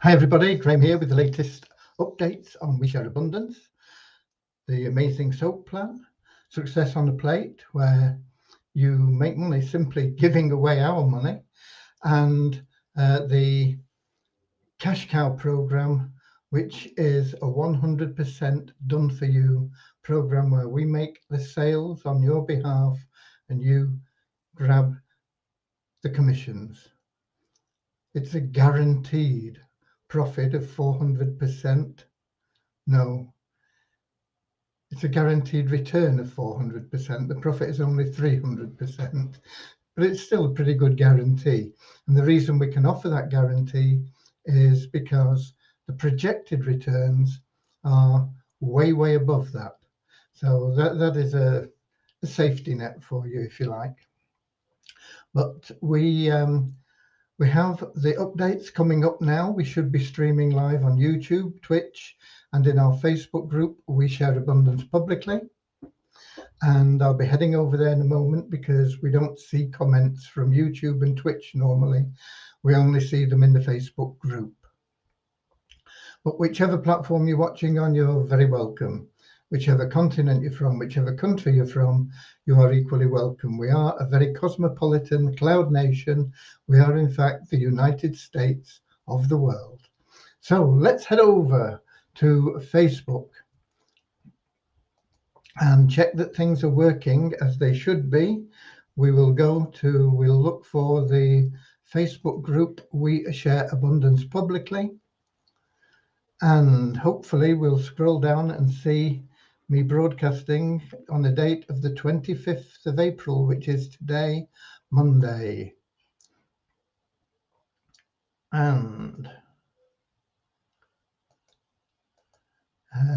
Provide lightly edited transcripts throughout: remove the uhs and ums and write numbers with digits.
Hi everybody, Graham here with the latest updates on We Share Abundance, the amazing soap plan, Success on the Plate, where you make money simply giving away our money, and the Cash Cow program, which is a 100% done for you program where we make the sales on your behalf and you grab the commissions. It's a guaranteed profit of 400%. No, it's a guaranteed return of 400%. The profit is only 300%, but it's still a pretty good guarantee. And the reason we can offer that guarantee is because the projected returns are way, way above that. So that is a safety net for you, if you like. But we have the updates coming up now. We should be streaming live on YouTube, Twitch, and in our Facebook group, We Share Abundance Publicly. And I'll be heading over there in a moment because we don't see comments from YouTube and Twitch normally. We only see them in the Facebook group. But whichever platform you're watching on, you're very welcome. Whichever continent you're from, whichever country you're from, you are equally welcome. We are a very cosmopolitan cloud nation. We are, in fact, the United States of the world. So let's head over to Facebook and check that things are working as they should be. We'll look for the Facebook group We Share Abundance Publicly. And hopefully we'll scroll down and see me broadcasting on the date of the 25th of April, which is today, Monday. And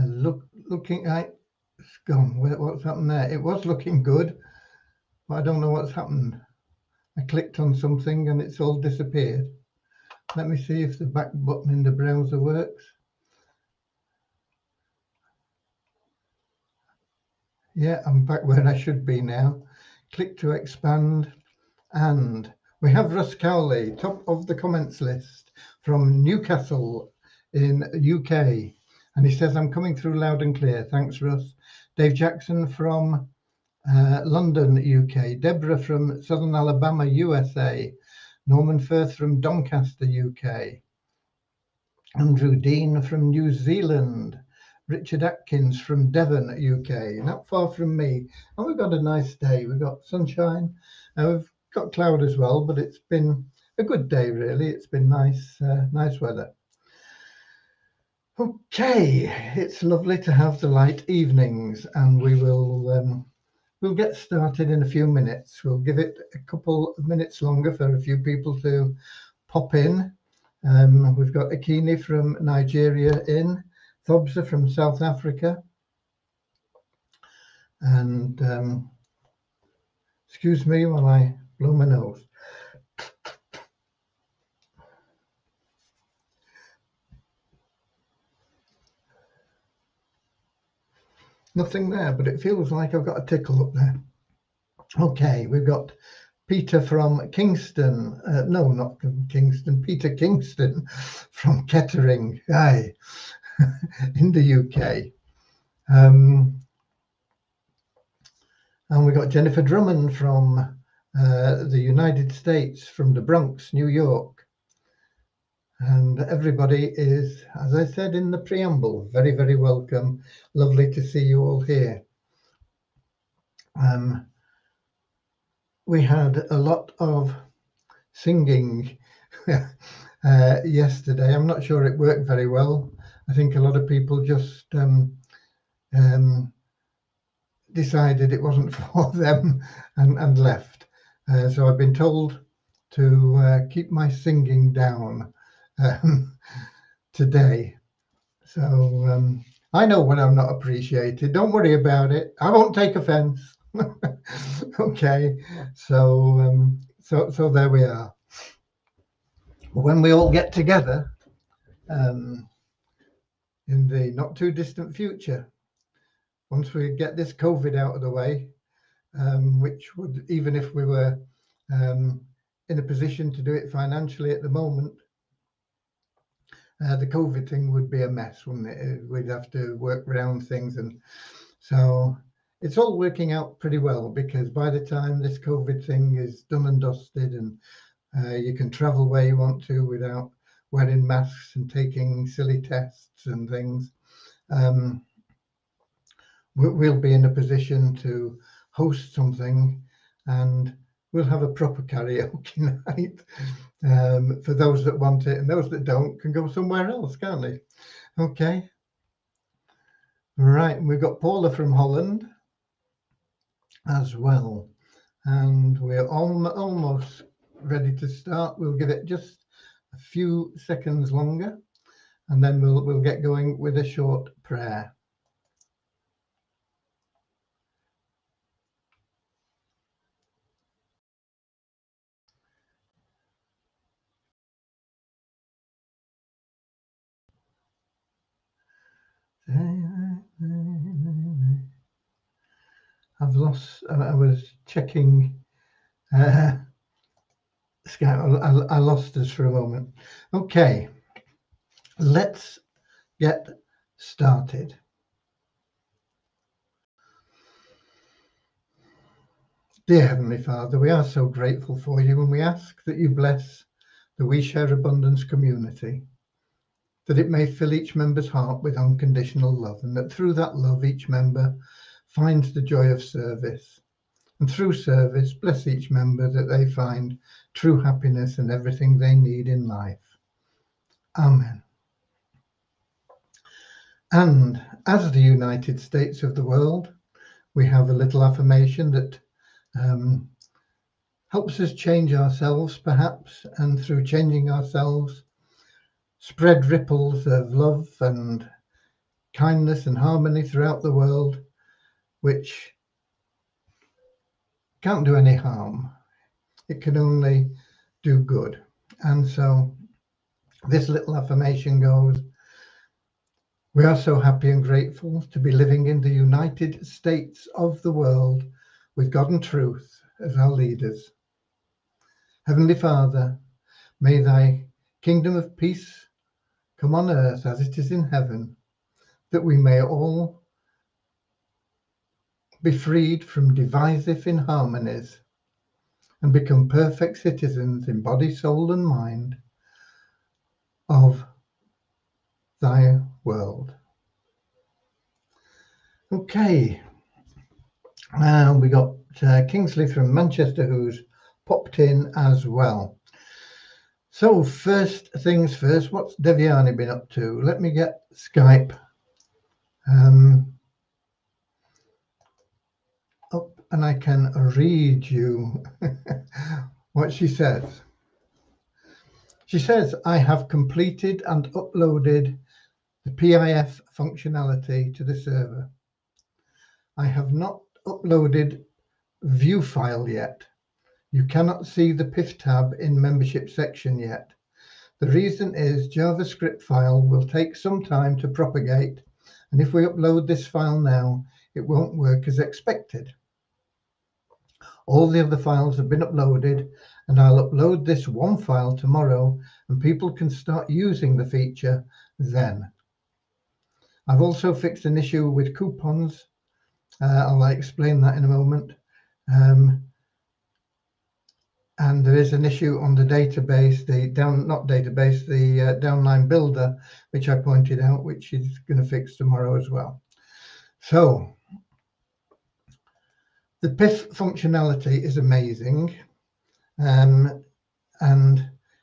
looking at it's gone. What's happened there? It was looking good, but I don't know what's happened. I clicked on something and it's all disappeared. Let me see if the back button in the browser works. Yeah, I'm back where I should be now. Click to expand, and we have Russ Cowley, top of the comments list from Newcastle in UK. And he says, I'm coming through loud and clear. Thanks, Russ. Dave Jackson from London, UK. Deborah from Southern Alabama, USA. Norman Firth from Doncaster, UK. Andrew Dean from New Zealand. Richard Atkins from Devon, UK, not far from me. And we've got a nice day. We've got sunshine. We've got cloud as well, but it's been a good day, really. It's been nice, nice weather. Okay, it's lovely to have the light evenings, and we'll get started in a few minutes. We'll give it a couple of minutes longer for a few people to pop in. We've got Akini from Nigeria in. Thobsa from South Africa, and excuse me while I blow my nose. Nothing there, but it feels like I've got a tickle up there. Okay, we've got Peter from Kingston. No, not from Kingston. Peter Kingston from Kettering. Hi, in the UK. And we got Jennifer Drummond from the United States, from the Bronx, New York. And everybody is, as I said in the preamble, very, very welcome. Lovely to see you all here. We had a lot of singing yesterday. I'm not sure it worked very well. I think a lot of people just decided it wasn't for them and left. So I've been told to keep my singing down today. So I know when I'm not appreciated. Don't worry about it. I won't take offense. Okay, so there we are. When we all get together in the not too distant future, once we get this COVID out of the way, which would, even if we were in a position to do it financially at the moment, the COVID thing would be a mess, wouldn't it? We'd have to work around things, and so it's all working out pretty well, because by the time this COVID thing is done and dusted, and you can travel where you want to without wearing masks and taking silly tests and things, we'll be in a position to host something, and we'll have a proper karaoke night for those that want it, and those that don't can go somewhere else, can't they? Okay. Right, we've got Paula from Holland as well, and we're almost ready to start. We'll give it just a few seconds longer, and then we'll get going with a short prayer. I've lost. I was checking Skype. I lost us for a moment. Okay, let's get started. Dear Heavenly Father, we are so grateful for you, and we ask that you bless the We Share Abundance community, that it may fill each member's heart with unconditional love, and that through that love each member finds the joy of service. And through service, bless each member that they find true happiness and everything they need in life. Amen. And as the United States of the world, we have a little affirmation that helps us change ourselves, perhaps, and through changing ourselves, spread ripples of love and kindness and harmony throughout the world, which can't do any harm. It can only do good. And so this little affirmation goes: we are so happy and grateful to be living in the United States of the world with God and truth as our leaders. Heavenly Father, may thy kingdom of peace come on earth as it is in heaven, that we may all be freed from divisive inharmonies and become perfect citizens in body, soul, and mind of thy world. Okay, and we got Kingsley from Manchester who's popped in as well. So first things first, what's Devyani been up to? Let me get Skype up and I can read you what she says. She says, I have completed and uploaded the PIF functionality to the server. I have not uploaded view file yet. You cannot see the PIF tab in membership section yet. The reason is JavaScript file will take some time to propagate, and if we upload this file now, it won't work as expected. All the other files have been uploaded, and I'll upload this one file tomorrow, and people can start using the feature then. I've also fixed an issue with coupons. I'll explain that in a moment. And there is an issue on the database, the downline builder, which I pointed out, which is going to fix tomorrow as well. So the PIF functionality is amazing, and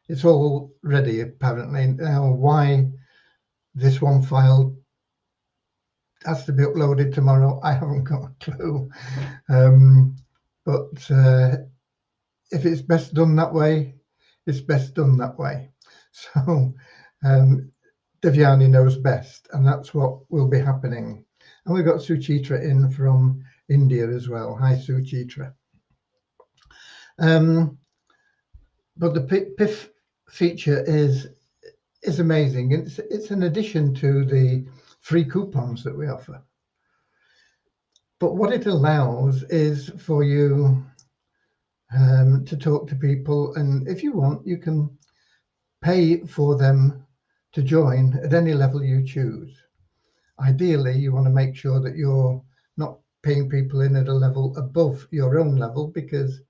it's all ready apparently. Now, why this one file has to be uploaded tomorrow, I haven't got a clue. But if it's best done that way, it's best done that way. So Devyani knows best, and that's what will be happening. And we've got Suchitra in from India as well. Hi, Suchitra. But the PIF feature is amazing. It's an addition to the free coupons that we offer. But what it allows is for you to talk to people, and if you want, you can pay for them to join at any level you choose. Ideally, you want to make sure that you're not paying people in at a level above your own level, because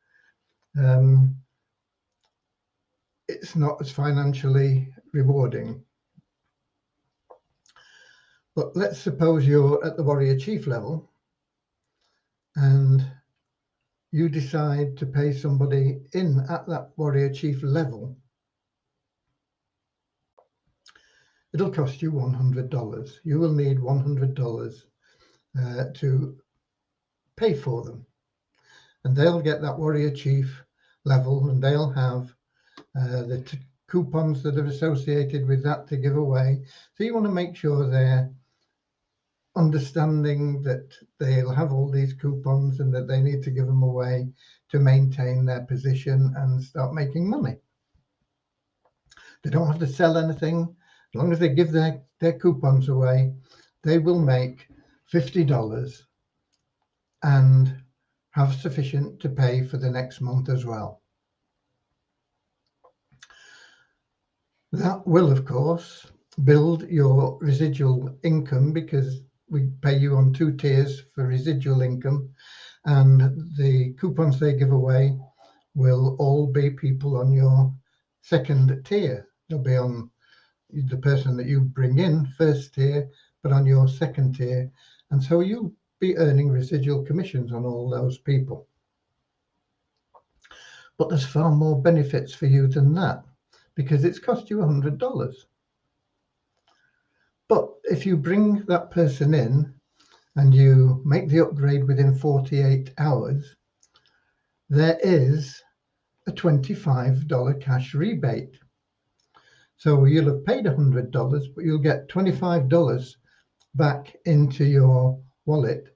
it's not as financially rewarding. But let's suppose you're at the Warrior Chief level and you decide to pay somebody in at that Warrior Chief level. It'll cost you $100. You will need $100 to pay for them. And they'll get that Warrior Chief level, and they'll have the coupons that are associated with that to give away. So you want to make sure they're understanding that they'll have all these coupons and that they need to give them away to maintain their position and start making money. They don't have to sell anything. As long as they give their coupons away, they will make $50 and have sufficient to pay for the next month as well. That will, of course, build your residual income, because we pay you on 2 tiers for residual income, and the coupons they give away will all be people on your second tier. They'll be on the person that you bring in first tier, but on your second tier, and so you'll be earning residual commissions on all those people. But there's far more benefits for you than that, because it's cost you $100. But if you bring that person in and you make the upgrade within 48 hours, there is a $25 cash rebate. So you'll have paid $100, but you'll get $25 back into your wallet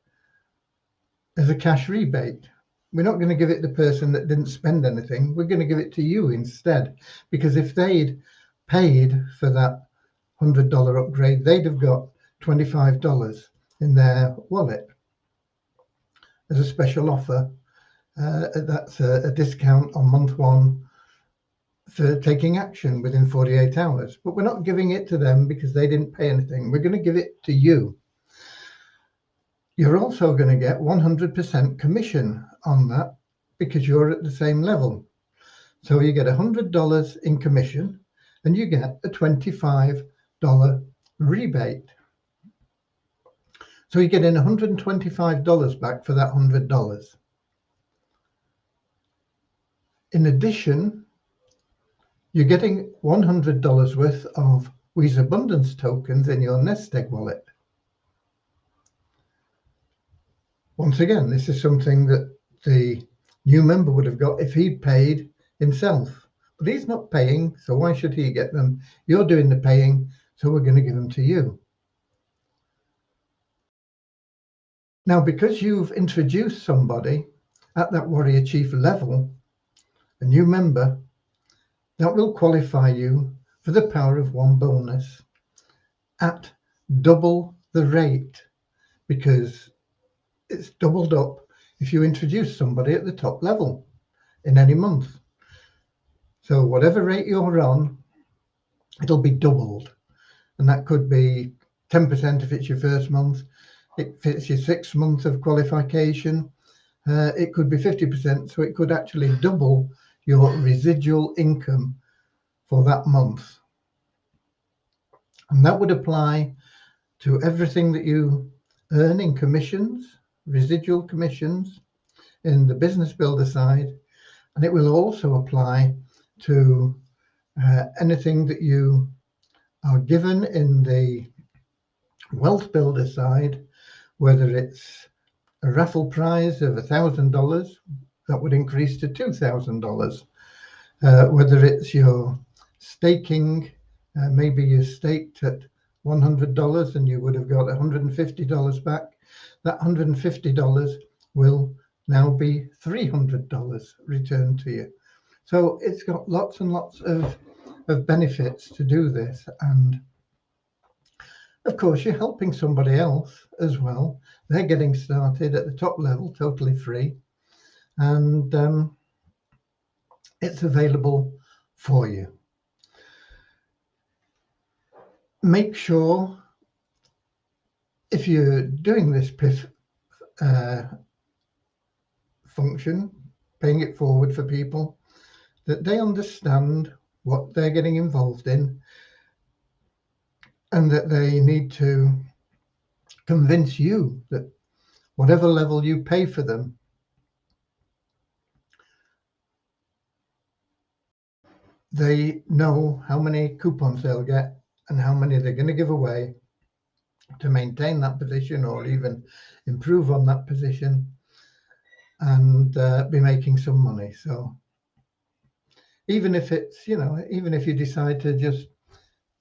as a cash rebate. We're not going to give it to the person that didn't spend anything. We're going to give it to you instead, because if they'd paid for that $100 upgrade, they'd have got $25 in their wallet as a special offer. That's a discount on month 1 for taking action within 48 hours. But we're not giving it to them because they didn't pay anything. We're going to give it to you. You're also going to get 100% commission on that because you're at the same level. So you get $100 in commission and you get a $25 rebate. So you're getting $125 back for that $100. In addition, you're getting $100 worth of Wheeze Abundance tokens in your Nest Egg wallet. Once again, this is something that the new member would have got if he'd paid himself. But he's not paying, so why should he get them? You're doing the paying, so we're going to give them to you. Now, because you've introduced somebody at that Warrior Chief level, a new member, that will qualify you for the Power of One bonus at double the rate, because it's doubled up if you introduce somebody at the top level in any month. So whatever rate you're on, it'll be doubled. And that could be 10% if it's your first month. If it's your 6th month of qualification, it could be 50%. So it could actually double your residual income for that month. And that would apply to everything that you earn in commissions, residual commissions in the Business Builder side. And it will also apply to anything that you are given in the Wealth Builder side, whether it's a raffle prize of $1,000, that would increase to $2,000. Whether it's your staking, maybe you staked at $100 and you would have got $150 back, that $150 will now be $300 returned to you. So it's got lots and lots of benefits to do this. And of course, you're helping somebody else as well. They're getting started at the top level, totally free. And it's available for you. make sure if you're doing this PIF function, paying it forward for people, that they understand what they're getting involved in, and that they need to convince you that whatever level you pay for them, they know how many coupons they'll get and how many they're going to give away to maintain that position or even improve on that position and be making some money. So even if it's, even if you decide to just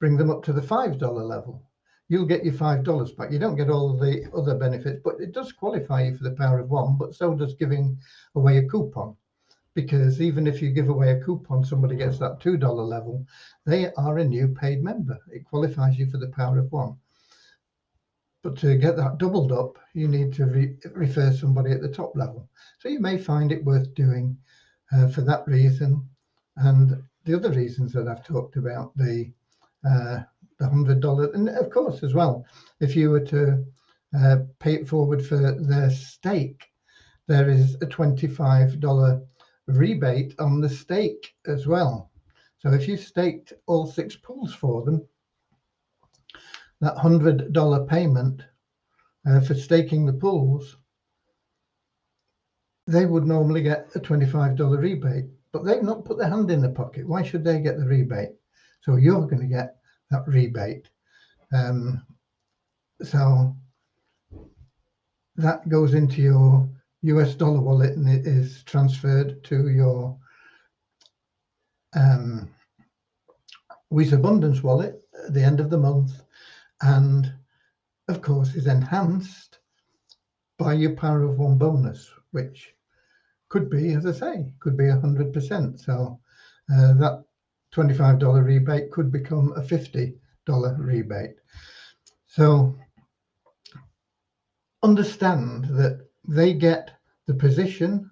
bring them up to the $5 level, you'll get your $5 back. You don't get all the other benefits, but it does qualify you for the Power of One, but so does giving away a coupon. Because even if you give away a coupon, somebody gets that $2 level, they are a new paid member. It qualifies you for the Power of One. But to get that doubled up, you need to refer somebody at the top level. So you may find it worth doing for that reason. And the other reasons that I've talked about, the $100, and of course as well, if you were to pay it forward for their stake, there is a $25 rebate on the stake as well. So if you staked all 6 pools for them, that $100 payment for staking the pools, they would normally get a $25 rebate, but they've not put their hand in the pocket. Why should they get the rebate? So you're going to get that rebate. So that goes into your US dollar wallet and it is transferred to your WizAbundance wallet at the end of the month, and of course is enhanced by your Power of One bonus, which could be, as I say, could be 100%. So that $25 rebate could become a $50 rebate. So understand that they get the position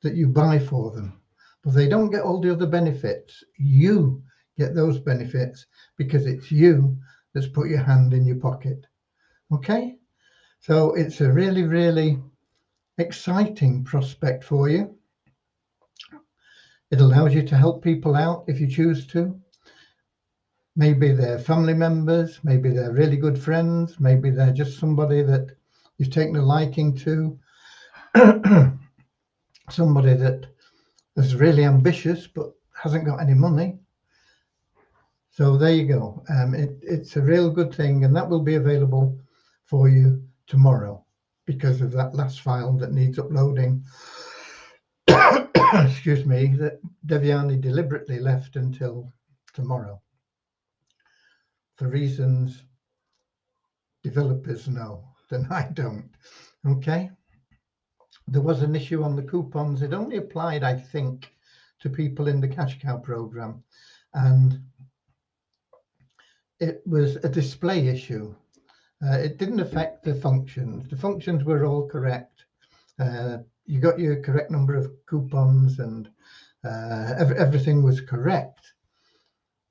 that you buy for them, but they don't get all the other benefits. You get those benefits because it's you that's put your hand in your pocket. Okay? So it's a really, really exciting prospect for you. It allows you to help people out if you choose to. Maybe they're family members, maybe they're really good friends, maybe they're just somebody that you've taken a liking to, somebody that is really ambitious but hasn't got any money. So there you go. It's a real good thing, and that will be available for you tomorrow because of that last file that needs uploading. Excuse me, that Devyani deliberately left until tomorrow for reasons developers know, then I don't. Okay. There was an issue on the coupons. It only applied, I think, to people in the Cash Cow program, and it was a display issue. It didn't affect the functions. The functions were all correct. You got your correct number of coupons and everything was correct,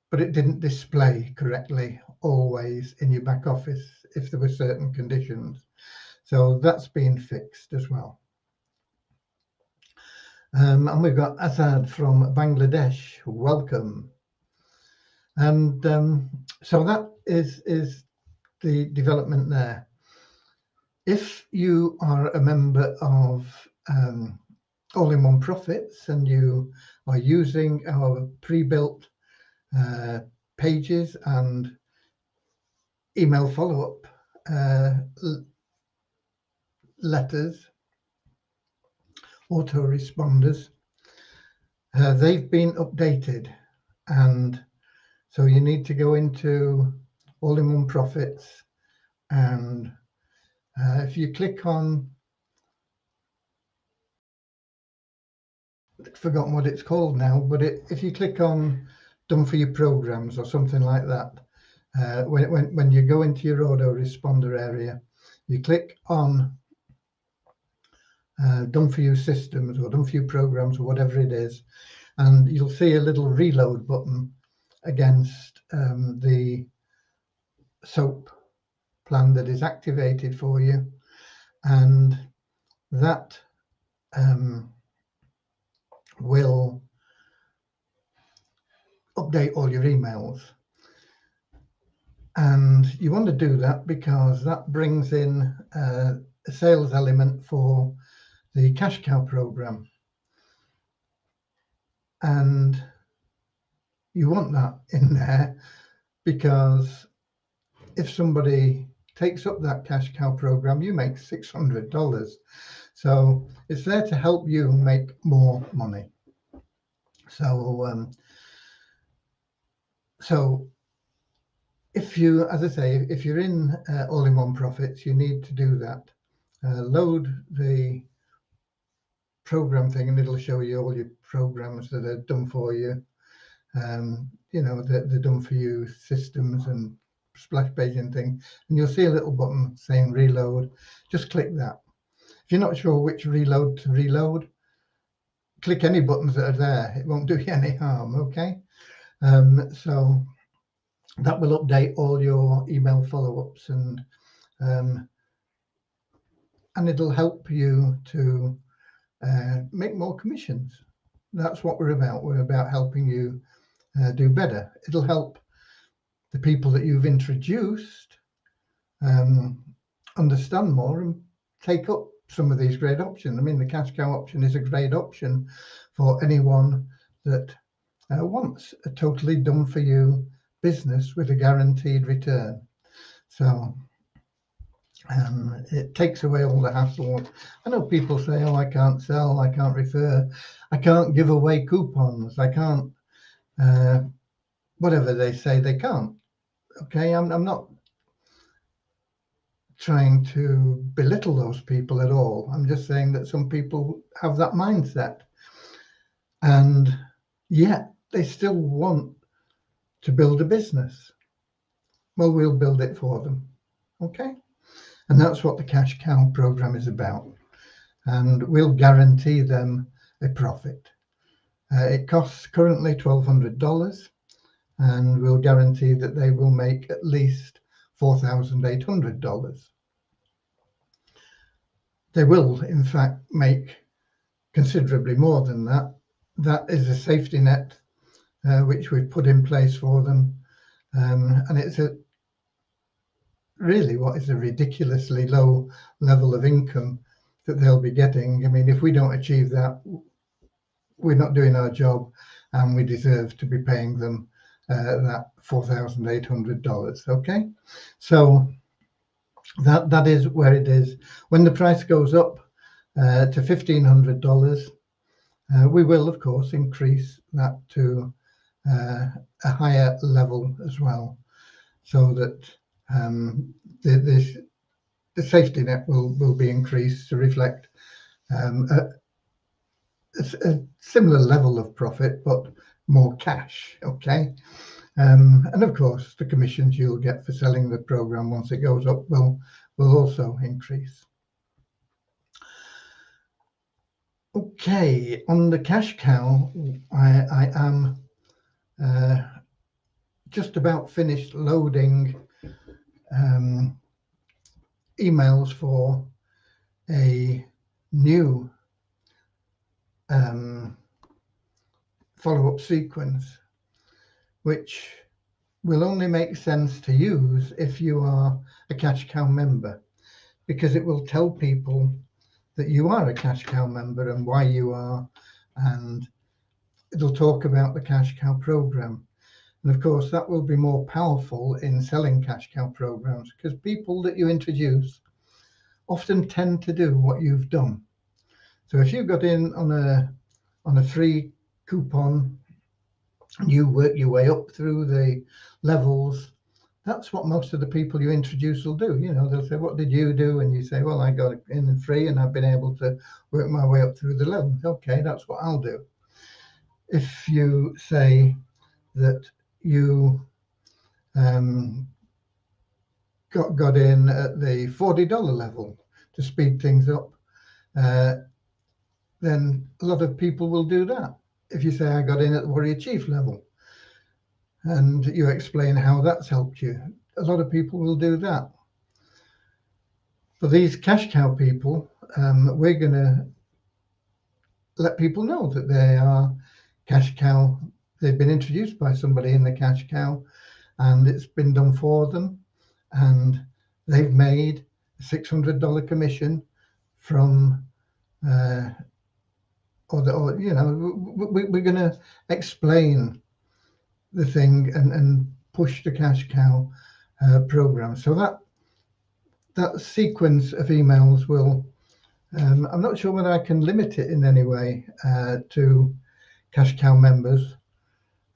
but it didn't display correctly always in your back office if there were certain conditions. So that's been fixed as well. And we've got Asad from Bangladesh. Welcome. And so that is the development there. If you are a member of All-in-One Profits and you are using our pre-built pages and email follow-up letters, autoresponders, they've been updated, and so you need to go into All-in-One Profits, and if you click on, I've forgotten what it's called now, but if you click on Done for Your Programs or something like that, when you go into your autoresponder area, you click on Done for You Systems or Done for You Programs or whatever it is, and you'll see a little reload button against the SOAP plan that is activated for you, and that will update all your emails. And you want to do that because that brings in a sales element for the cash cow program. And you want that in there because if somebody takes up that cash cow program, you make $600. So it's there to help you make more money. So if you, as I say, if you're in All-in-One Profits, you need to do that. Load the program thing, and it'll show you all your programs that are done for you. You know, the done for you systems and splash page and thing. And you'll see a little button saying reload. Just click that. If you're not sure which reload to reload, click any buttons that are there. It won't do you any harm, okay? So that will update all your email follow-ups, and it'll help you to make more commissions. That's what we're about. We're about helping you do better. It'll help the people that you've introduced understand more and take up some of these great options. I mean, the cash cow option is a great option for anyone that wants a totally done for you business with a guaranteed return. So it takes away all the hassle. I know people say, oh, I can't sell, I can't refer, I can't give away coupons, I can't, whatever they say they can't. Okay, I'm not trying to belittle those people at all. I'm just saying that some people have that mindset, and yet they still want to build a business. Well, we'll build it for them. Okay, and that's what the cash cow program is about, and we'll guarantee them a profit. It costs currently $1,200, and we'll guarantee that they will make at least $4,800. They will, in fact, make considerably more than that. That is a safety net which we've put in place for them, and it's really what is a ridiculously low level of income that they'll be getting. I mean, if we don't achieve that, we're not doing our job, and we deserve to be paying them that $4,800. Okay, so that is where it is. When the price goes up to $1,500, we will, of course, increase that to a higher level as well, so that the safety net will be increased to reflect a similar level of profit, but more cash. Okay, and of course, the commissions you'll get for selling the program once it goes up will also increase. Okay, on the cash cow, I am just about finished loading emails for a new follow-up sequence, which will only make sense to use if you are a cash cow member, because it will tell people that you are a cash cow member and why you are, and it'll talk about the cash cow program. And of course, that will be more powerful in selling cash cow programs, because people that you introduce often tend to do what you've done. So if you got in on a free coupon, you work your way up through the levels, that's what most of the people you introduce will do. You know, they'll say, what did you do? And you say, well, I got in free and I've been able to work my way up through the levels. Okay, that's what I'll do. If you say that you got in at the $40 level to speed things up, then a lot of people will do that. If you say, I got in at the Warrior Chief level, and you explain how that's helped you, a lot of people will do that. For these cash cow people, we're going to let people know that they are cash cow. They've been introduced by somebody in the cash cow, and it's been done for them, and they've made a $600 commission from or you know, we're going to explain the thing and push the cash cow program. So that sequence of emails will, I'm not sure whether I can limit it in any way to cash cow members.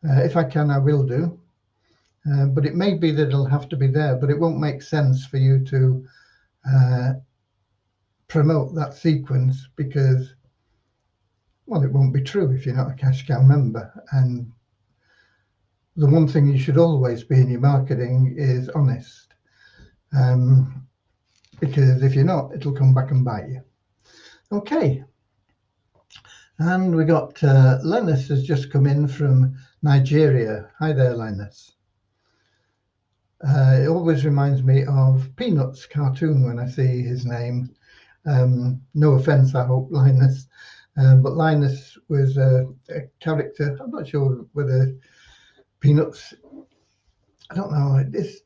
If I can, I will do. But it may be that it'll have to be there, but it won't make sense for you to promote that sequence because, well, it won't be true if you're not a cash cow member. And the one thing you should always be in your marketing is honest. Because if you're not, it'll come back and bite you. Okay. And we got Linus has just come in from Nigeria. Hi there, Linus. It always reminds me of Peanuts cartoon when I see his name. No offense, I hope, Linus. But Linus was a character. I'm not sure whether Peanuts, I don't know. Is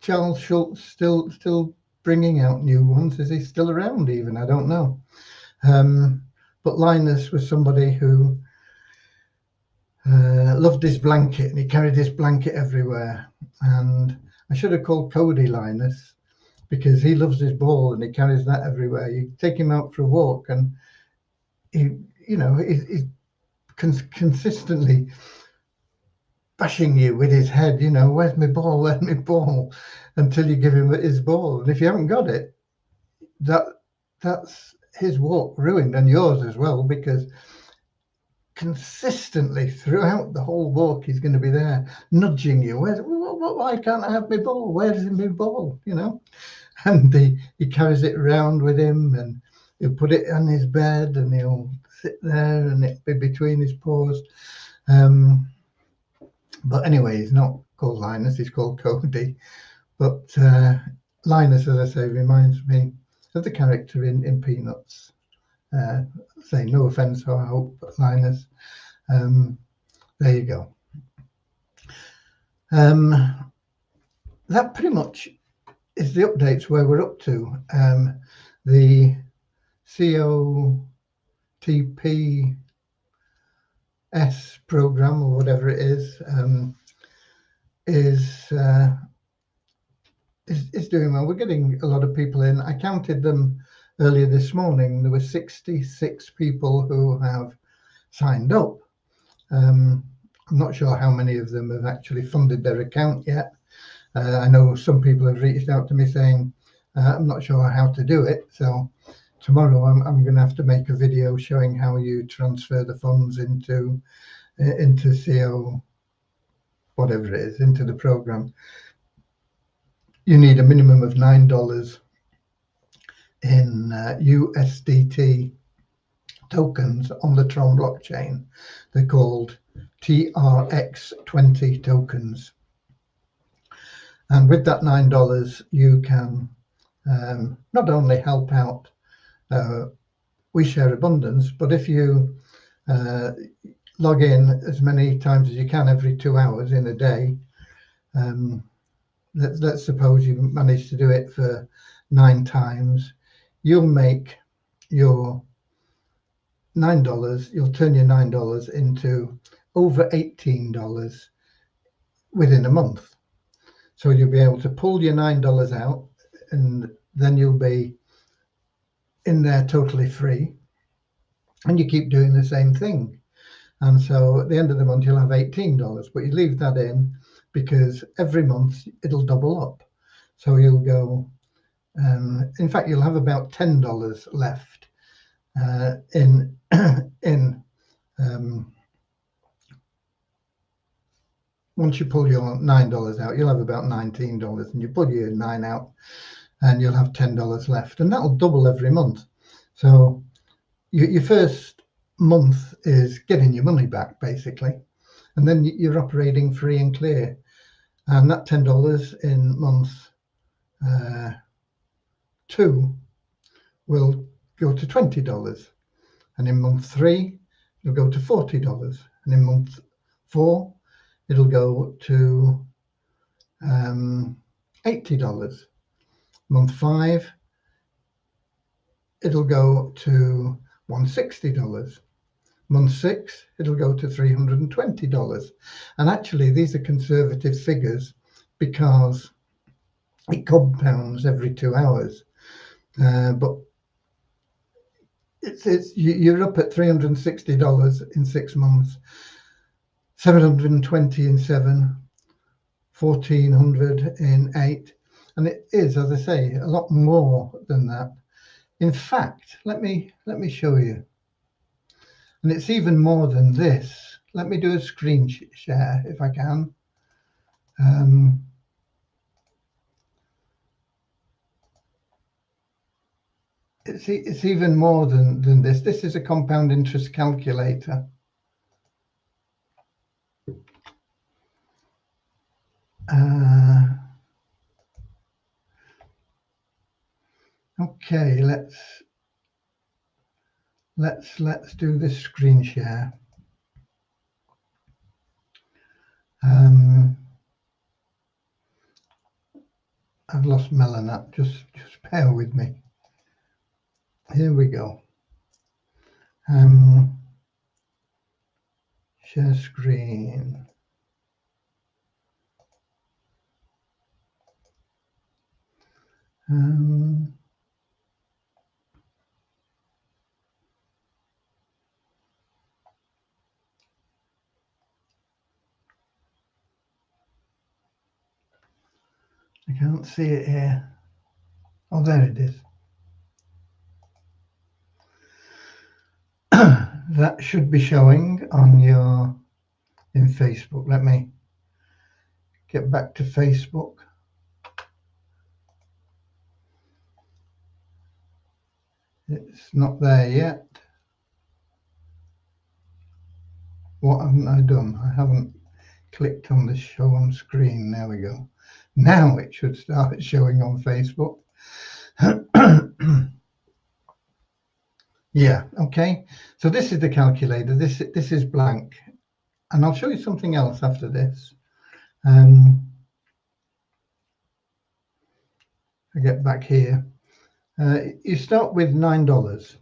Charles Schulz still bringing out new ones? Is he still around even? I don't know. But Linus was somebody who loved his blanket, and he carried his blanket everywhere. And I should have called Cody Linus because he loves his ball and he carries that everywhere. You take him out for a walk, and he's consistently bashing you with his head. You know, where's my ball? Where's my ball? Until you give him his ball, and if you haven't got it, that's his walk ruined, and yours as well, because consistently throughout the whole walk he's going to be there nudging you. Why can't I have my ball? Where's my ball? You know, and he carries it around with him, and he'll put it on his bed, and he'll sit there, and it'll be between his paws. But anyway, he's not called Linus, he's called Cody. But Linus, as I say, reminds me of the character in Peanuts. Say no offense, I hope, Linus. There you go. That pretty much is the updates where we're up to. The COTPS program, or whatever it is doing well. We're getting a lot of people in. I counted them earlier this morning. There were 66 people who have signed up. I'm not sure how many of them have actually funded their account yet. I know some people have reached out to me saying, I'm not sure how to do it. So tomorrow I'm going to have to make a video showing how you transfer the funds into CO, whatever it is, into the program. You need a minimum of $9 in USDT tokens on the Tron blockchain. They're called TRX20 tokens. And with that $9, you can not only help out We Share Abundance, but if you log in as many times as you can every 2 hours in a day, let's suppose you manage to do it for 9 times, you'll make your $9, you'll turn your $9 into over $18 within a month. So you'll be able to pull your $9 out, and then you'll be in there totally free, and you keep doing the same thing. And so at the end of the month, you'll have $18, but you leave that in because every month it'll double up. So you'll go, in fact, you'll have about $10 left once you pull your $9 out, you'll have about $19, and you pull your 9 out and you'll have $10 left, and that'll double every month. So your first month is getting your money back, basically, and then you're operating free and clear. And that $10 in month 2 will go to $20. And in month 3, it'll go to $40. And in month 4, it'll go to $80. Month 5, it'll go to $160. Month 6, it'll go to $320. And actually, these are conservative figures because it compounds every 2 hours. But you're up at $360 in 6 months, $720 in 7, $1,400 in 8, and it is, as I say, a lot more than that. In fact, let me show you, and it's even more than this. Let me do a screen share if I can. It's even more than this. This is a compound interest calculator. Okay, let's do this screen share. I've lost Melanet. Just bear with me. Here we go. Share screen. I can't see it here. Oh, there it is. That should be showing on in Facebook. Let me get back to Facebook. It's not there yet. What haven't I done? I haven't clicked on the show on screen. There we go. Now it should start showing on Facebook. Yeah, okay. So this is the calculator. This is blank. And I'll show you something else after this. I get back here. You start with $9.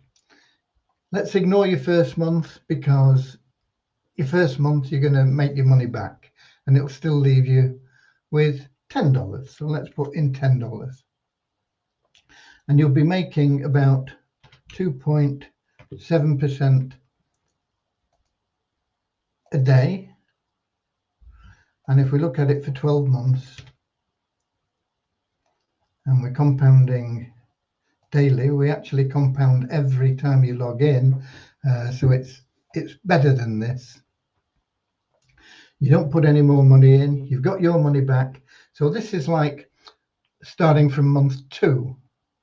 Let's ignore your first month, because your first month you're going to make your money back and it'll still leave you with $10. So let's put in $10. And you'll be making about 2.7% a day. And if we look at it for 12 months, and we're compounding daily, we actually compound every time you log in. So it's better than this. You don't put any more money in, you've got your money back. So this is like starting from month 2.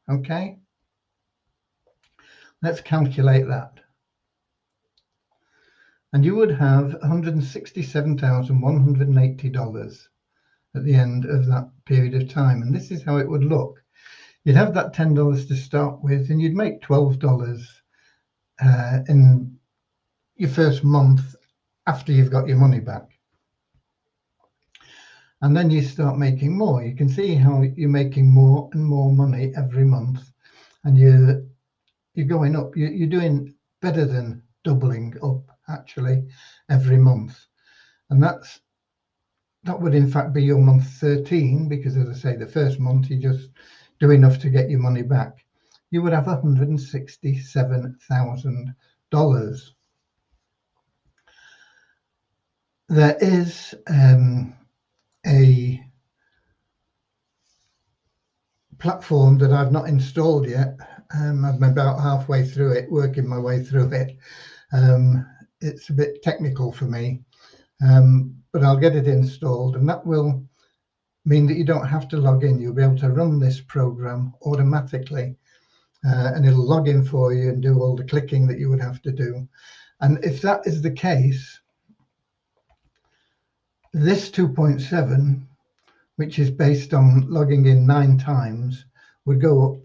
Okay, let's calculate that. And you would have $167,180 at the end of that period of time. And this is how it would look. You'd have that $10 to start with, and you'd make $12 in your first month after you've got your money back. And then you start making more. You can see how you're making more and more money every month, and you're going up. You're doing better than doubling up actually every month. And that would in fact be your month 13, because as I say, the first month you just do enough to get your money back. You would have $167,000. There is a platform that I've not installed yet. I'm about halfway through it, working my way through it. It's a bit technical for me, but I'll get it installed, and that will mean that you don't have to log in. You'll be able to run this program automatically, and it'll log in for you and do all the clicking that you would have to do. And if that is the case, this 2.7 which is based on logging in 9 times, would go up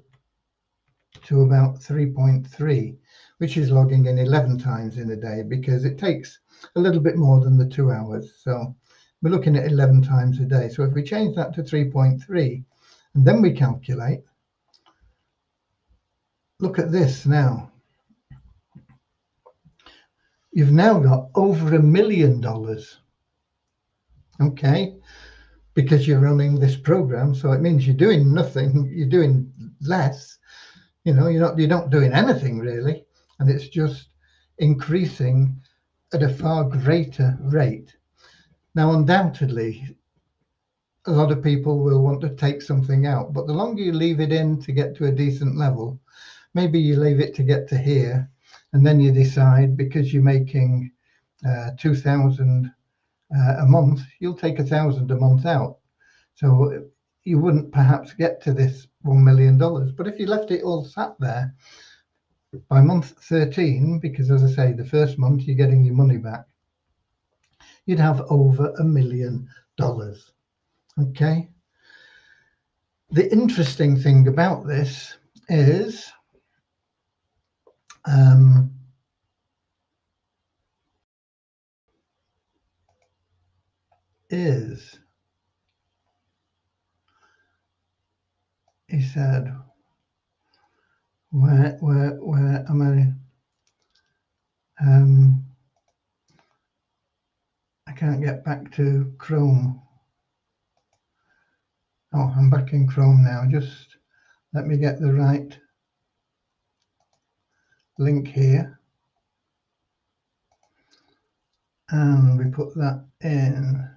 to about 3.3, which is logging in 11 times in a day, because it takes a little bit more than the 2 hours. So we're looking at 11 times a day. So if we change that to 3.3 and then we calculate, look at this now. You've now got over $1 million. Okay, because you're running this program, so it means you're doing nothing, you're doing less, you're not doing anything really, and it's just increasing at a far greater rate. Now, undoubtedly, a lot of people will want to take something out, but the longer you leave it in to get to a decent level, maybe you leave it to get to here, and then you decide, because you're making 2,000 a month, you'll take 1,000 a month out. So you wouldn't perhaps get to this $1 million. But if you left it all sat there, by month 13, because as I say, the first month you're getting your money back, you'd have over $1 million. Okay. The interesting thing about this is he said, where am I? I can't get back to Chrome. Oh, I'm back in Chrome now. Just let me get the right link here. And we put that in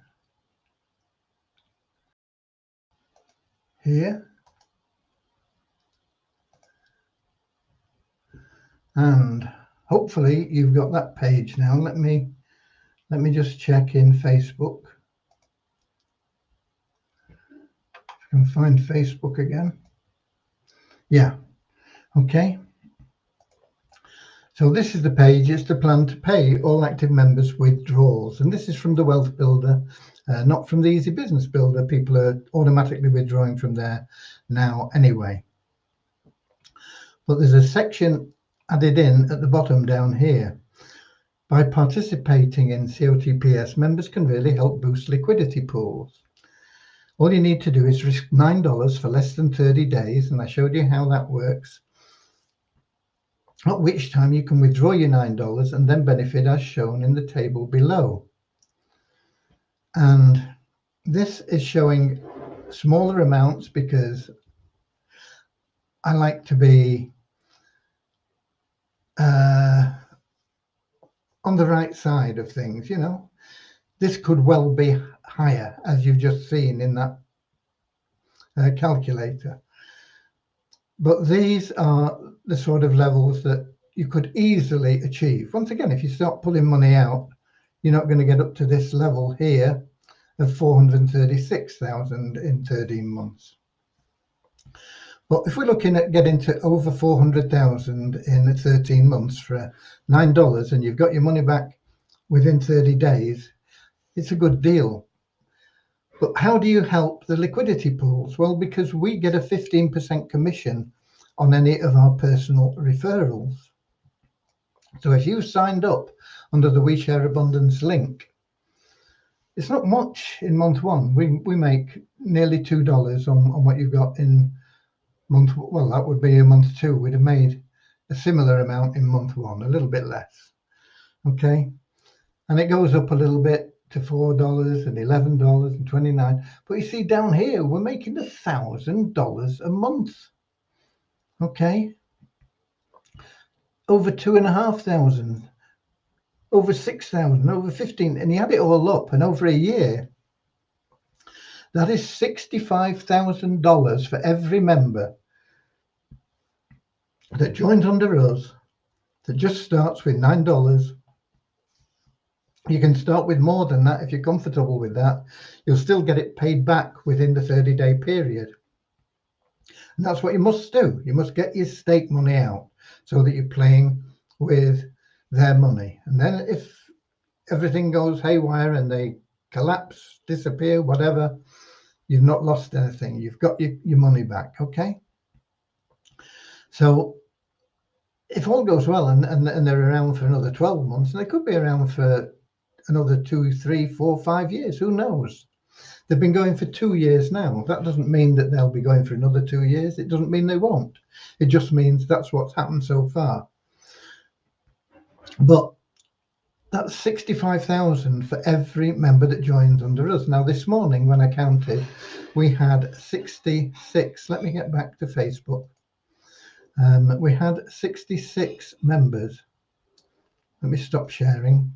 here. And hopefully you've got that page now. Let me just check in Facebook. I can find Facebook again. Yeah. Okay. So this is the page. It's the plan to pay all active members withdrawals. And this is from the Wealth Builder, not from the Easy Business Builder. People are automatically withdrawing from there now anyway. But there's a section added in at the bottom down here. By participating in COTPS, members can really help boost liquidity pools. All you need to do is risk $9 for less than 30 days, and I showed you how that works, at which time you can withdraw your $9 and then benefit as shown in the table below. And this is showing smaller amounts because I like to be on the right side of things, you know. This could well be higher, as you've just seen in that calculator. But these are the sort of levels that you could easily achieve. Once again, if you start pulling money out, you're not going to get up to this level here of 436,000 in 13 months. But if we're looking at getting to over 400,000 in 13 months for $9 and you've got your money back within 30 days, it's a good deal. But how do you help the liquidity pools? Well, because we get a 15% commission on any of our personal referrals. So if you signed up under the We Share Abundance link, it's not much in month one. We make nearly $2 on what you've got in month, well, that would be in month two. We'd have made a similar amount in month one, a little bit less. Okay. And it goes up a little bit to $4 and $11 and $29. But you see down here, we're making $1,000 a month. Okay. Over 2,500, over 6,000, over 15, and you add it all up, and over a year, that is $65,000 for every member that joins under us, that just starts with $9. You can start with more than that if you're comfortable with that. You'll still get it paid back within the 30-day period. And that's what you must do. You must get your stake money out so that you're playing with their money. And then if everything goes haywire and they collapse, disappear, whatever, You've not lost anything. You've got your money back. Okay. So if all goes well and they're around for another 12 months, and they could be around for another 2, 3, 4, 5 years, who knows? They've been going for 2 years now. That doesn't mean that they'll be going for another 2 years. It doesn't mean they won't. It just means that's what's happened so far. But that's 65,000 for every member that joins under us. Now, this morning when I counted, we had 66. Let me get back to Facebook. We had 66 members. Let me stop sharing.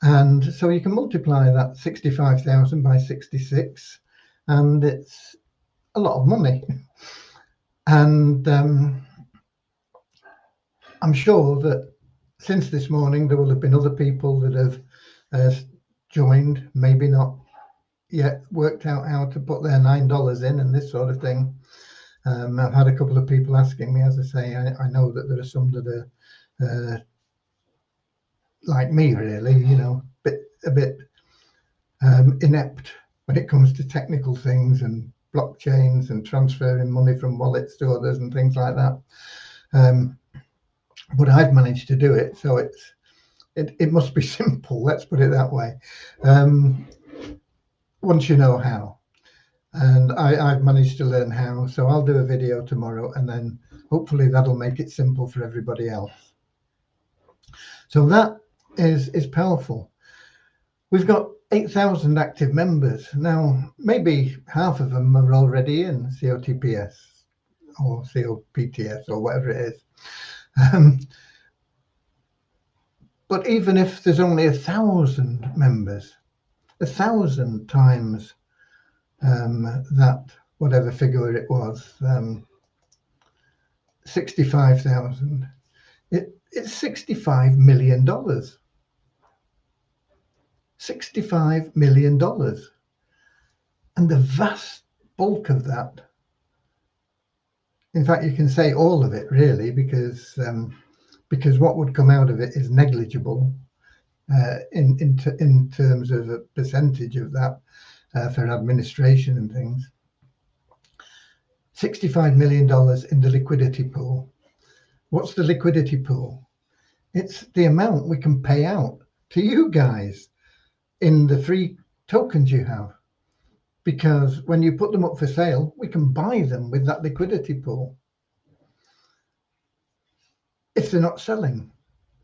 And so you can multiply that 65,000 by 66, and it's a lot of money. And I'm sure that since this morning, there will have been other people that have joined, maybe not yet worked out how to put their $9 in and this sort of thing. I've had a couple of people asking me, as I say, I know that there are some that are like me, really, you know, a bit inept when it comes to technical things and blockchains and transferring money from wallets to others and things like that. But I've managed to do it, so it must be simple. Let's put it that way. Once you know how. And I've managed to learn how, so I'll do a video tomorrow, and then hopefully that'll make it simple for everybody else. So that is powerful. We've got 8,000 active members. Now, maybe half of them are already in COTPS or COPTS or whatever it is. But even if there's only 1,000 members, 1,000 times that whatever figure it was, 65,000, it's $65 million. $65 million. And the vast bulk of that, in fact, you can say all of it really, because what would come out of it is negligible in terms of a percentage of that for administration and things. $65 million in the liquidity pool. What's the liquidity pool? It's the amount we can pay out to you guys in the free tokens you have. Because when you put them up for sale, we can buy them with that liquidity pool if they're not selling.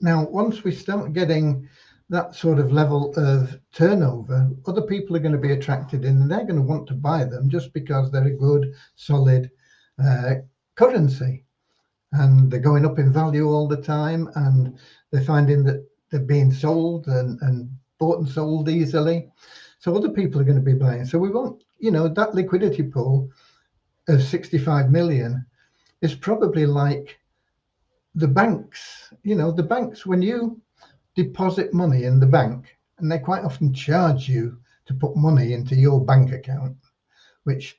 Now, once we start getting that sort of level of turnover, other people are going to be attracted in, and they're going to want to buy them just because they're a good, solid currency. And they're going up in value all the time, and they're finding that they're being sold and bought and sold easily. So other people are going to be buying. So we want, you know, that liquidity pool of 65 million is probably like the banks. You know, the banks, when you deposit money in the bank, and they quite often charge you to put money into your bank account, which,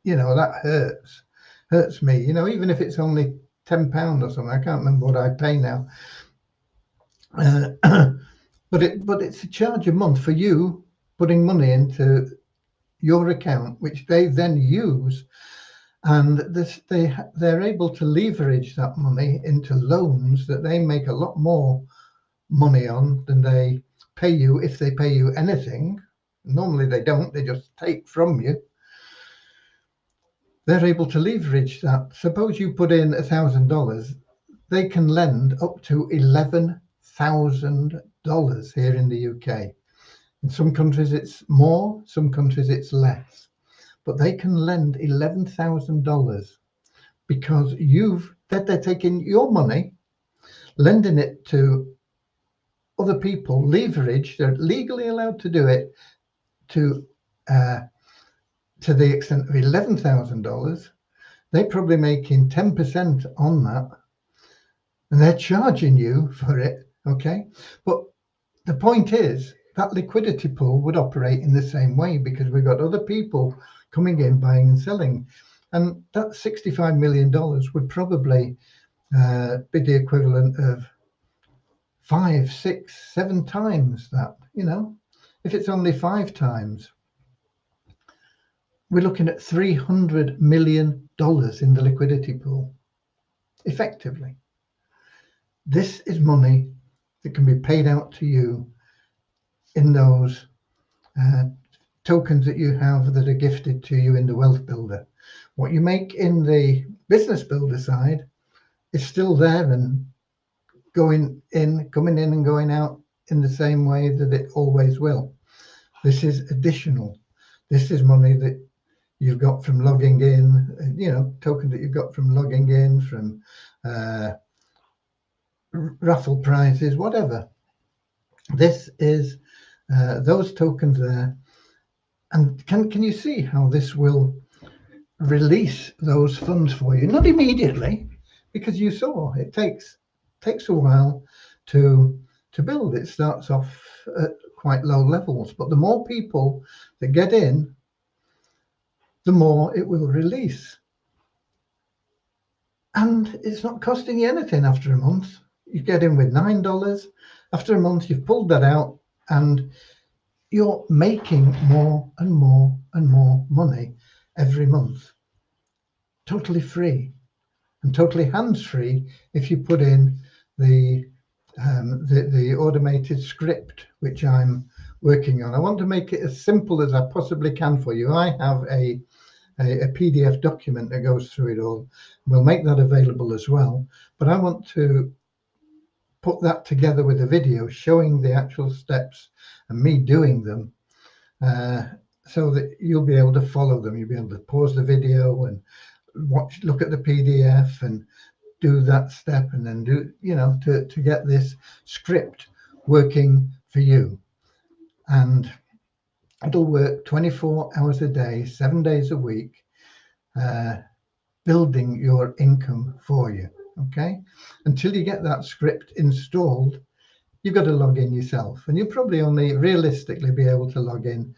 you know, that hurts me, you know, even if it's only £10 or something. I can't remember what I pay now. But it's a charge a month for you putting money into your account, which they then use, and they're able to leverage that money into loans that they make a lot more money on than they pay you, if they pay you anything. Normally they don't, they just take from you. They're able to leverage that. Suppose you put in $1,000, they can lend up to $11,000 here in the UK. In some countries it's more, some countries it's less, but they can lend $11,000 because they're taking your money, lending it to other people, leverage. They're legally allowed to do it to the extent of $11,000. They're probably making 10% on that, and they're charging you for it. Okay, but the point is that liquidity pool would operate in the same way, because we've got other people coming in, buying and selling, and that $65 million would probably be the equivalent of 5, 6, 7 times that. You know, if it's only 5 times, we're looking at $300 million in the liquidity pool, effectively. This is money that can be paid out to you in those tokens that you have that are gifted to you in the Wealth Builder. What you make in the Business Builder side is still there and coming in and going out in the same way that it always will. This is additional. This is money that you've got from logging in, you know, tokens that you've got from logging in, from raffle prizes, whatever. This is those tokens there. And can you see how this will release those funds for you? Not immediately, because you saw it takes a while to build. It starts off at quite low levels, but the more people that get in, the more it will release. And it's not costing you anything after a month. You get in with $9. After a month, you've pulled that out and you're making more and more and more money every month. Totally free and totally hands-free if you put in the automated script, which I'm working on. I want to make it as simple as I possibly can for you. I have a PDF document that goes through it all. We'll make that available as well. But I want to put that together with a video showing the actual steps and me doing them, so that you'll be able to follow them. You'll be able to pause the video and look at the PDF and do that step, and then do, you know, to get this script working for you. And it'll work 24 hours a day, 7 days a week, building your income for you. Okay, until you get that script installed, you've got to log in yourself, and you'll probably only realistically be able to log in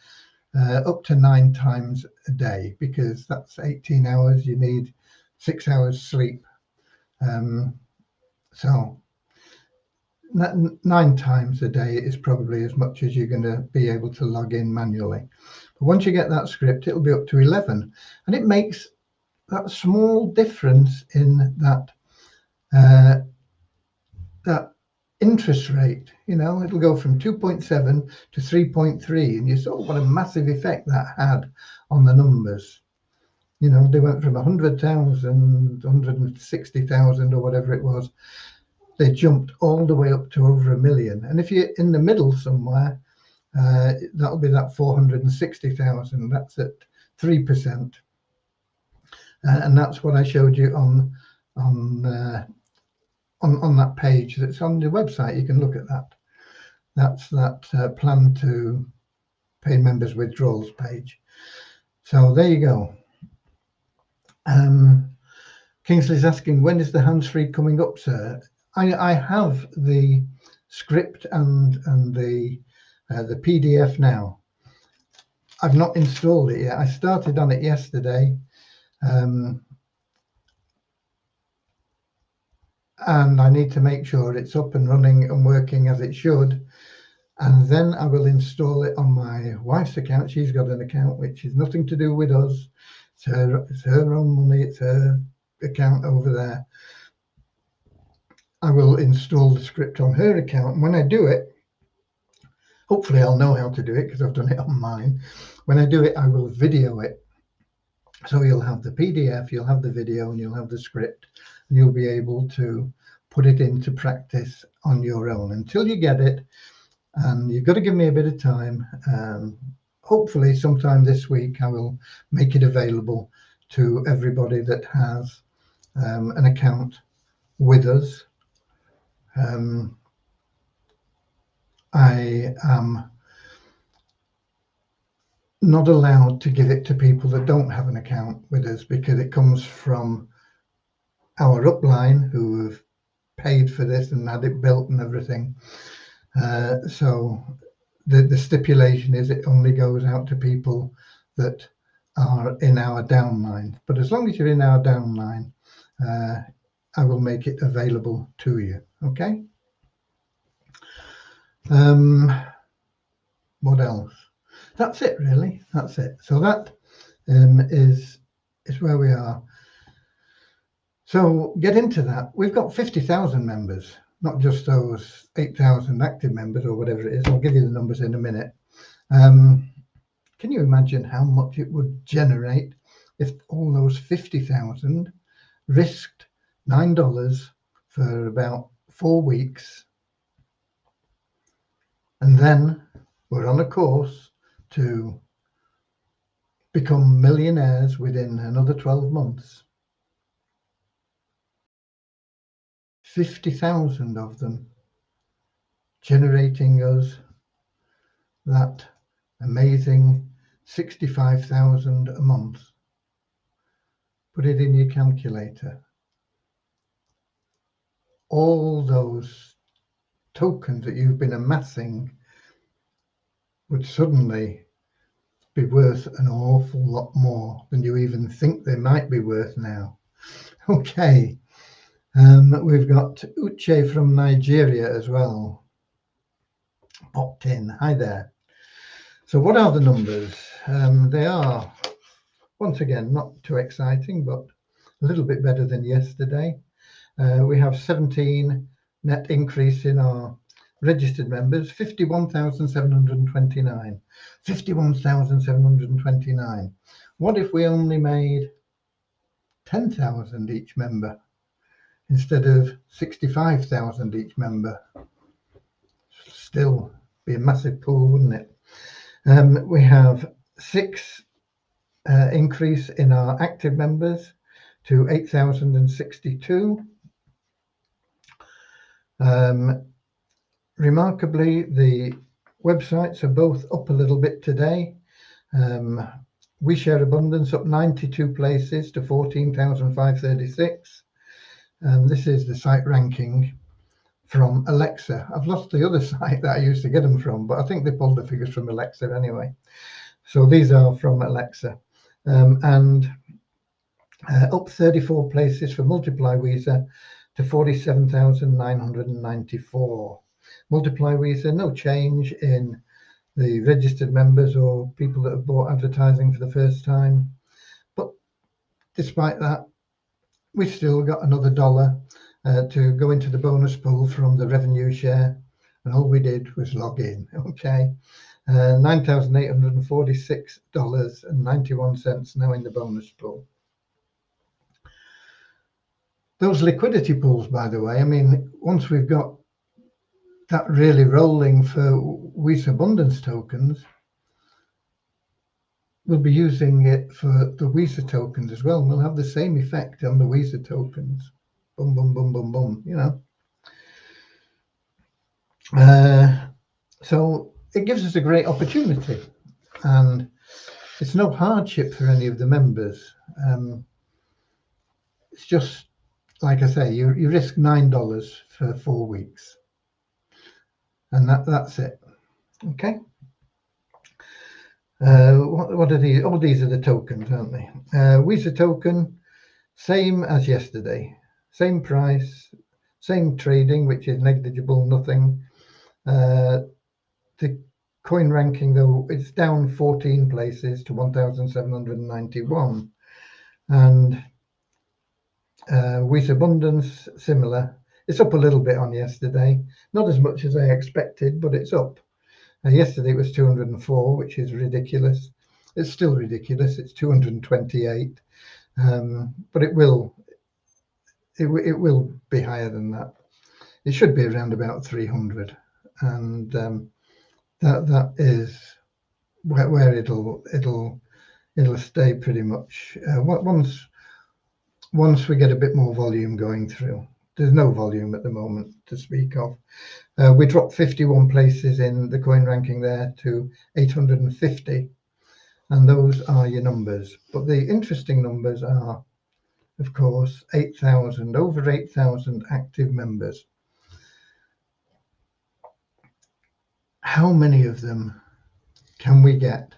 up to 9 times a day, because that's 18 hours. You need 6 hours sleep. So 9 times a day is probably as much as you're going to be able to log in manually. But once you get that script, it'll be up to 11, and it makes that small difference in that that interest rate. You know, it'll go from 2.7 to 3.3, and you saw what a massive effect that had on the numbers. You know, they went from 100,000, 160,000 or whatever it was. They jumped all the way up to over 1 million. And if you're in the middle somewhere, that'll be that 460,000. That's at 3%. And that's what I showed you on that page that's on the website. You can look at that. That's that plan to pay members withdrawals page. So there you go. Kingsley's asking, when is the hands-free coming up, sir? I have the script and the PDF now. I've not installed it yet. I started on it yesterday, and I need to make sure it's up and running and working as it should, and then I will install it on my wife's account. She's got an account which is nothing to do with us. It's her own money. It's her account over there. I will install the script on her account, and when I do it, hopefully I'll know how to do it because I've done it on mine. When I do it, I will video it. So you'll have the PDF, you'll have the video, and you'll have the script, and you'll be able to put it into practice on your own until you get it. And you've got to give me a bit of time. Hopefully sometime this week, I will make it available to everybody that has an account with us. I am not allowed to give it to people that don't have an account with us, because it comes from our upline who have paid for this and had it built and everything. So the stipulation is it only goes out to people that are in our downline. But as long as you're in our downline, I will make it available to you. Okay. What else? That's it, really. That's it. So that is where we are. So get into that. We've got 50,000 members, not just those 8,000 active members or whatever it is. I'll give you the numbers in a minute. Can you imagine how much it would generate if all those 50,000 risked $9 for about 4 weeks, and then we're on a course to become millionaires within another 12 months? 50,000 of them, generating us that amazing 65,000 a month. Put it in your calculator. All those tokens that you've been amassing would suddenly be worth an awful lot more than you even think they might be worth now. Okay, we've got Uche from Nigeria as well popped in. Hi there. So what are the numbers? They are, once again, not too exciting, but a little bit better than yesterday. We have 17 net increase in our registered members, 51,729. 51,729. What if we only made 10,000 each member instead of 65,000 each member? Still be a massive pool, wouldn't it? We have 6 increase in our active members to 8,062. Remarkably, the websites are both up a little bit today. We Share Abundance up 92 places to 14,536. This is the site ranking from Alexa. I've lost the other site that I used to get them from, but I think they pulled the figures from Alexa anyway. So these are from Alexa. And up 34 places for Multiply Weezer to 47,994. Multiply Weezer, no change in the registered members or people that have bought advertising for the first time. But despite that, we've still got another $1 to go into the bonus pool from the revenue share. And all we did was log in. Okay. $9,846.91 now in the bonus pool. Those liquidity pools, by the way, I mean, once we've got that really rolling for Weezer Abundance tokens, we'll be using it for the Weezer tokens as well. We'll have the same effect on the Weezer tokens. Boom, boom, boom, boom, boom, you know. So it gives us a great opportunity, and it's no hardship for any of the members. It's just, like I say, you risk $9 for 4 weeks, and that's it. Okay. What are these? Oh, these are the tokens, aren't they? Weezer token, same as yesterday, same price, same trading, which is negligible, nothing. The coin ranking, though, it's down 14 places to 1,791, and Weezer Abundance, similar. It's up a little bit on yesterday, not as much as I expected, but it's up. Yesterday it was 204, which is ridiculous. It's still ridiculous. It's 228, but it will be higher than that. It should be around about 300, and that is where it'll stay pretty much. Once we get a bit more volume going through. There's no volume at the moment to speak of. We dropped 51 places in the coin ranking there to 850, and those are your numbers. But the interesting numbers are, of course, 8,000, over 8,000 active members. How many of them can we get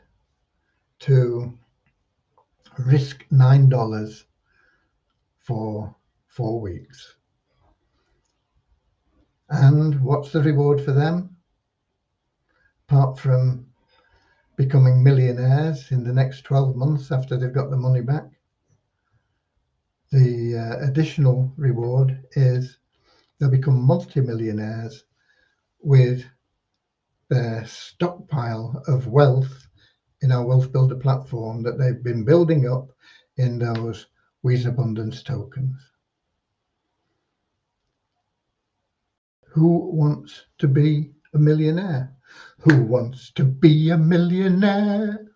to risk $9 for 4 weeks? And what's the reward for them? Apart from becoming millionaires in the next 12 months after they've got the money back. The additional reward is they'll become multimillionaires with their stockpile of wealth in our Wealth Builder platform that they've been building up in those We's Abundance tokens. Who wants to be a millionaire? Who wants to be a millionaire?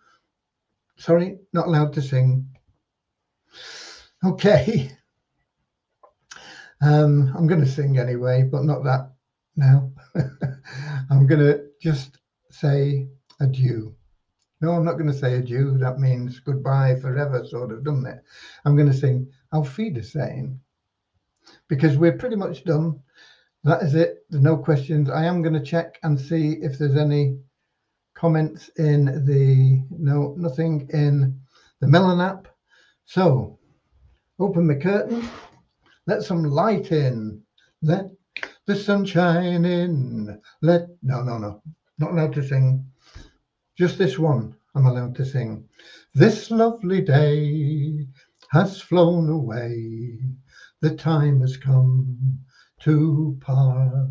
Sorry, not allowed to sing. Okay. I'm going to sing anyway, but not that now. I'm going to just say adieu. No, I'm not going to say adieu. That means goodbye forever, sort of, doesn't it? I'm going to sing Auf Wiedersehen, because we're pretty much done. That is it. There's no questions. I am going to check and see if there's any comments in the, no, nothing in the Melon app. So open the curtain, let some light in, let the sunshine in, no, not allowed to sing. Just this one I'm allowed to sing. This lovely day has flown away, the time has come to part.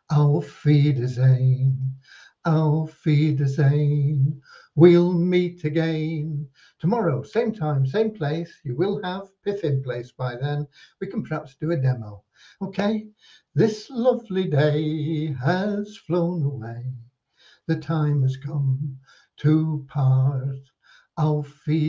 Auf Wiedersehen, Auf Wiedersehen. We'll meet again tomorrow, same time, same place. You will have Pith in place by then. We can perhaps do a demo. Okay, this lovely day has flown away. The time has come to part. Auf Wiedersehen.